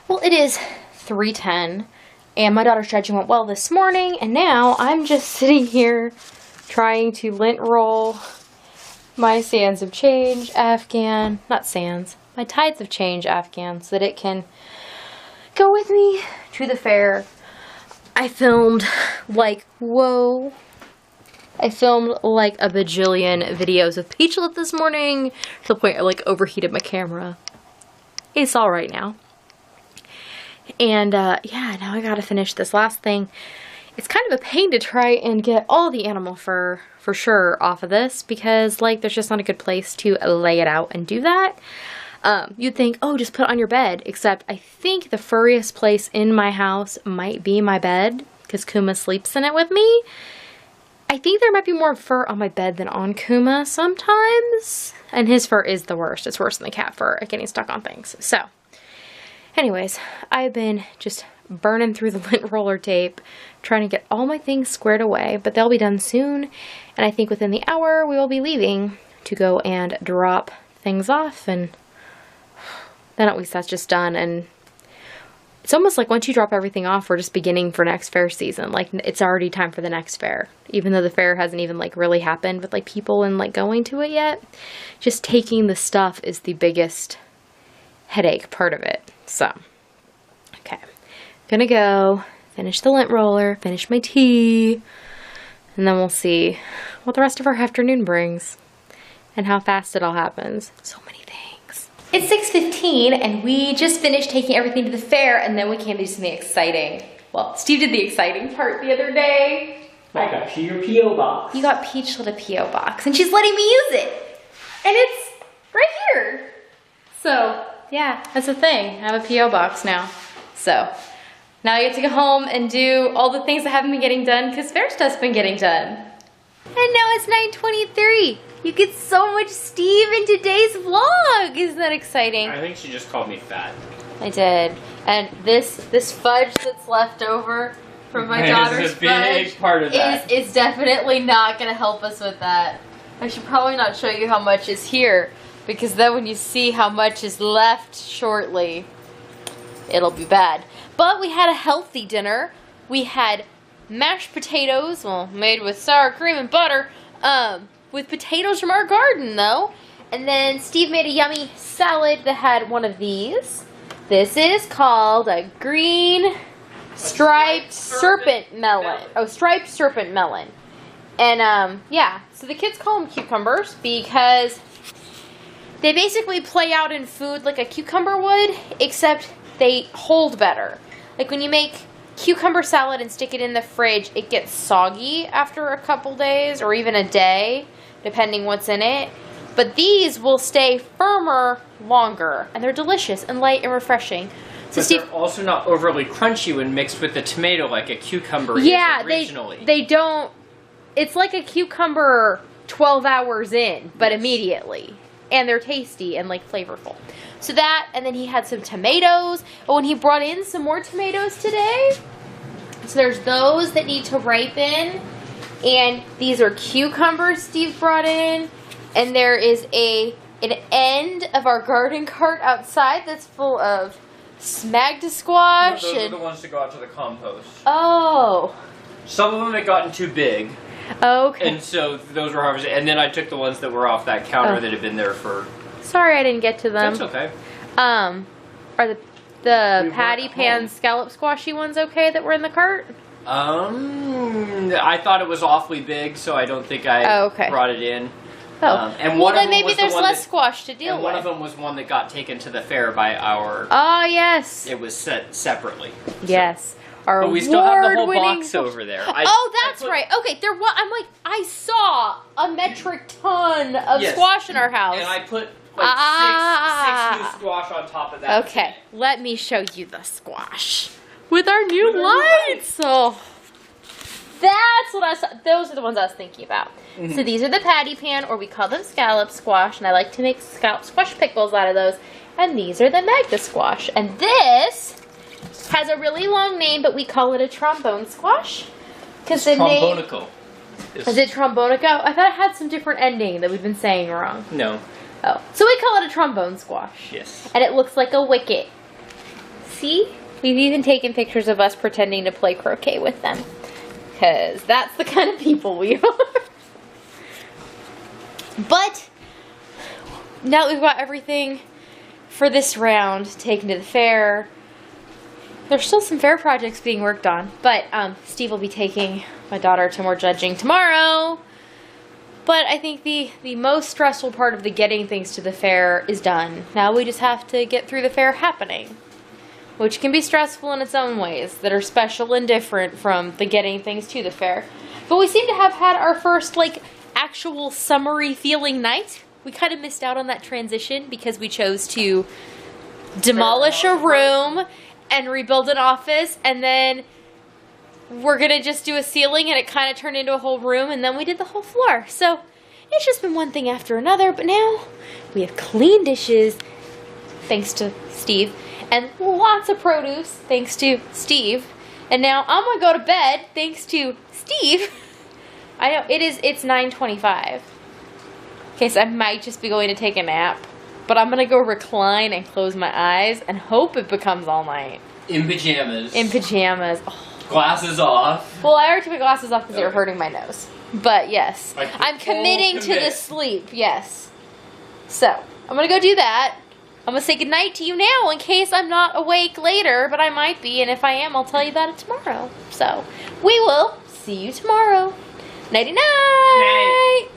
Well, it is 3:10, and my daughter's stretching went well this morning, and now I'm just sitting here trying to lint roll my sands of change Afghan, not sands, my tides of change Afghan, so that it can go with me to the fair. I filmed like, whoa. I filmed like a bajillion videos with Peachlet this morning to the point I like overheated my camera. It's all right now. And yeah, now I gotta finish this last thing. It's kind of a pain to try and get all the animal fur for sure off of this because like there's just not a good place to lay it out and do that. You'd think, oh, just put it on your bed, except I think the furriest place in my house might be my bed because Kuma sleeps in it with me. I think there might be more fur on my bed than on Kuma sometimes, and his fur is the worst. It's worse than the cat fur at getting stuck on things. So anyways, I've been just burning through the lint roller tape, trying to get all my things squared away, but they'll be done soon, and I think within the hour we will be leaving to go and drop things off, and then at least that's just done. And it's almost like once you drop everything off, we're just beginning for next fair season. Like, it's already time for the next fair, even though the fair hasn't even like really happened with like people and like going to it yet. Just taking the stuff is the biggest headache part of it. So, okay, gonna go finish the lint roller, finish my tea, and then we'll see what the rest of our afternoon brings and how fast it all happens. So many things. It's 6:15 and we just finished taking everything to the fair, and then we came to do something exciting. Well, Steve did the exciting part the other day. I got you your P.O. box. You got Peachlet a P.O. box, and she's letting me use it. And it's right here. So, yeah, that's the thing. I have a P.O. box now. So, now I get to go home and do all the things that haven't been getting done because fair stuff's been getting done. And now it's 9:23. You get so much Steve in today's vlog. Isn't that exciting? I think she just called me fat. I did. And this fudge that's left over from my daughter's fudge part of that. is definitely not going to help us with that. I should probably not show you how much is here, because then when you see how much is left shortly, it'll be bad. But we had a healthy dinner. We had mashed potatoes, well, made with sour cream and butter, with potatoes from our garden, though. And then Steve made a yummy salad that had one of these. This is called a green striped serpent melon. Oh, striped serpent melon. And, yeah, so the kids call them cucumbers because they basically play out in food like a cucumber would, except they hold better. Like when you make cucumber salad and stick it in the fridge, it gets soggy after a couple days or even a day, depending what's in it. But these will stay firmer longer, and they're delicious and light and refreshing. So but they're also not overly crunchy when mixed with the tomato like a cucumber is originally. They don't. It's like a cucumber 12 hours in, but immediately. And they're tasty and like flavorful. So that, and then he had some tomatoes. Oh, and he brought in some more tomatoes today. So there's those that need to ripen. And these are cucumbers Steve brought in. And there is an end of our garden cart outside that's full of smagda squash. No, those are the ones to go out to the compost. Oh. Some of them had gotten too big. Okay. And so those were harvested. And then I took the ones that were off that counter that had been there for... Sorry I didn't get to them. That's okay. Are the patty pan scallop squashy ones okay that were in the cart? I thought it was awfully big, so I don't think I brought it in. Oh, and well then maybe there's less squash to deal with. And one of them was one that got taken to the fair by our... Oh, yes. It was set separately. Yes. So. But we still have the whole box over there. That's right. Okay, I'm like, I saw a metric ton of squash in our house. And I put like six new squash on top of that. Okay, let me show you the squash. With our new lights. Oh, that's what I saw. Those are the ones I was thinking about. Mm-hmm. So these are the patty pan, or we call them scallop squash, and I like to make scallop squash pickles out of those. And these are the magda squash. And this has a really long name, but we call it a trombone squash. It's trombonico. Is it trombonico? I thought it had some different ending that we've been saying wrong. No. Oh, so we call it a trombone squash. Yes. And it looks like a wicket. see? We've even taken pictures of us pretending to play croquet with them. Because that's the kind of people we are. But now that we've got everything for this round taken to the fair, there's still some fair projects being worked on. But Steve will be taking my daughter to more judging tomorrow. But I think the most stressful part of the getting things to the fair is done. Now we just have to get through the fair happening, which can be stressful in its own ways that are special and different from the getting things to the fair. But we seem to have had our first, like, actual summery feeling night. We kind of missed out on that transition because we chose to demolish a room and rebuild an office, and then we're going to just do a ceiling, and it kind of turned into a whole room, and then we did the whole floor. So it's just been one thing after another, but now we have clean dishes, thanks to Steve, and lots of produce, thanks to Steve. And now I'm going to go to bed, thanks to Steve. I know, it's 9:25. Okay, so I might just be going to take a nap, but I'm going to go recline and close my eyes and hope it becomes all night. In pajamas. In pajamas. Oh. Glasses off. Well, I already took my glasses off because they were hurting my nose. But yes, I'm committing to the sleep, yes. So, I'm going to go do that. I'm going to say goodnight to you now in case I'm not awake later, but I might be, and if I am, I'll tell you about it tomorrow. So, we will see you tomorrow. Nighty-night! Night.